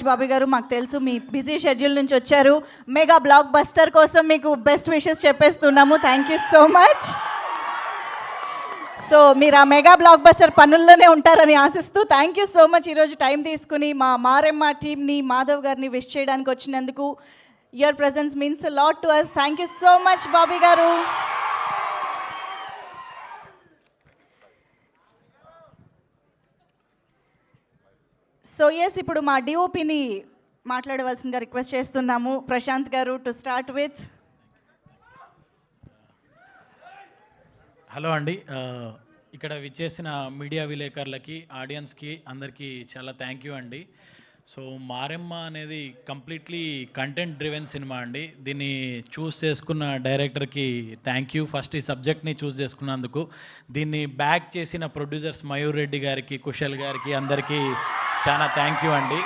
బాబీ గారు, మాకు తెలుసు మీ బిజీ షెడ్యూల్ నుంచి వచ్చారు. మెగా బ్లాక్ బస్టర్ కోసం మీకు బెస్ట్ విషెస్ చెప్పేస్తున్నాము. Thank you so much. So మీరు ఆ మెగా బ్లాక్ బస్టర్ పనుల్లోనే ఉంటారని ఆశిస్తూ థ్యాంక్ యూ సో మచ్. ఈరోజు టైం తీసుకుని మా మారెమ్మ టీమ్ని, మాధవ్ గారిని విష్ చేయడానికి వచ్చినందుకు. Your presence means a lot to us. Thank you so much Bobby garu. So yes, ఇప్పుడు మా డిఓపిని మాట్లాడవలసిందిగా రిక్వెస్ట్ చేస్తున్నాము. ప్రశాంత్ గారు టు స్టార్ట్ విత్. హలో అండి, ఇక్కడ విచ్చేసిన మీడియా విలేకరులకి, ఆడియన్స్కి అందరికీ చాలా థ్యాంక్ యూ అండి. సో మారెమ్మ అనేది కంప్లీట్లీ కంటెంట్ డ్రివెన్ సినిమా అండి. దీన్ని చూస్ చేసుకున్న డైరెక్టర్కి థ్యాంక్ యూ. ఫస్ట్ ఈ సబ్జెక్ట్ని చూస్ చేసుకున్నందుకు. దీన్ని బ్యాక్ చేసిన ప్రొడ్యూసర్స్ మయూర్ రెడ్డి గారికి, కుశల్ గారికి అందరికీ చాలా థ్యాంక్ యూ అండి.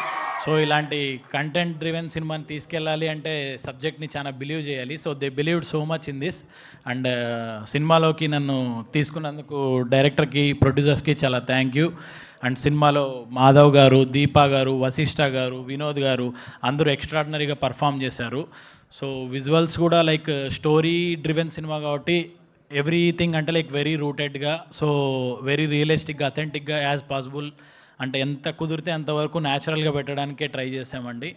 సో ఇలాంటి కంటెంట్ డ్రివెన్ సినిమాని తీసుకెళ్ళాలి అంటే సబ్జెక్ట్ని చాలా బిలీవ్ చేయాలి. So they believed so much in this. And సినిమాలోకి నన్ను తీసుకున్నందుకు డైరెక్టర్కి, ప్రొడ్యూసర్స్కి చాలా థ్యాంక్ యూ. అండ్ సినిమాలో మాధవ్ గారు, దీపా గారు, వశిష్ఠ గారు, వినోద్ గారు అందరూ ఎక్స్ట్రాడినరీగా పర్ఫామ్ చేశారు. సో విజువల్స్ కూడా లైక్ స్టోరీ డ్రివెన్ సినిమా కాబట్టి ఎవ్రీథింగ్ అంటే లైక్ వెరీ రూటెడ్గా, సో వెరీ రియలిస్టిక్గా, అథెంటిక్గా యాజ్ పాసిబుల్, అంటే ఎంత కుదిరితే అంతవరకు న్యాచురల్గా పెట్టడానికే ట్రై చేసామండి.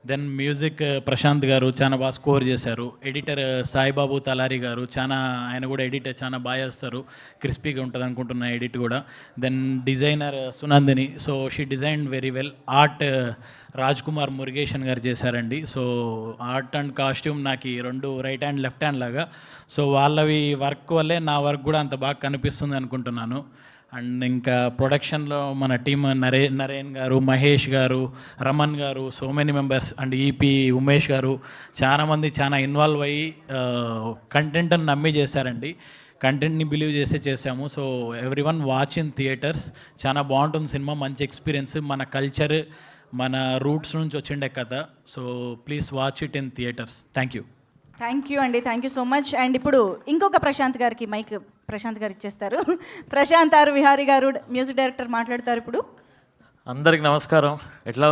దెన్ మ్యూజిక్ ప్రశాంత్ గారు చాలా బాగా స్కోర్ చేశారు. ఎడిటర్ సాయిబాబు తలారి గారు, ఆయన కూడా ఎడిట్ చాలా బాగా చేస్తారు. క్రిస్పీగా ఉంటుంది అనుకుంటున్న ఎడిట్ కూడా. Then designer Sunandini, so she design very well. Art Raj Kumar Murugesan garu చేశారండి. సో ఆర్ట్ అండ్ కాస్ట్యూమ్ నాకు రెండు రైట్ హ్యాండ్ లెఫ్ట్ హ్యాండ్ లాగా. సో వాళ్ళవి వర్క్ వల్లే నా వర్క్ కూడా అంత బాగా కనిపిస్తుంది అనుకుంటున్నాను. అండ్ ఇంకా ప్రొడక్షన్లో మన టీమ్ నరేన్ గారు, మహేష్ గారు, రమణ్ గారు, so many members. And EP Umesh గారు, చాలామంది చాలా ఇన్వాల్వ్ అయ్యి కంటెంట్ని నమ్మి చేశారండి. కంటెంట్ని బిలీవ్ చేసాము. So every one watch in theatres. చాలా బాగుంటుంది సినిమా, మంచి ఎక్స్పీరియన్స్, మన కల్చర్, మన రూట్స్ నుంచి వచ్చిండే కథ. So please watch it in theatres. Thank you. Thank you అండి, thank you so much. And ఇప్పుడు ఇంకొక ప్రశాంత్ గారికి మైక్ ప్రశాంత్ గారు ఇచ్చేస్తారు. ప్రశాంత్ ఆర్ విహారీ గారు, మ్యూజిక్ డైరెక్టర్, మాట్లాడతారు ఇప్పుడు. అందరికి నమస్కారం. ఎట్లా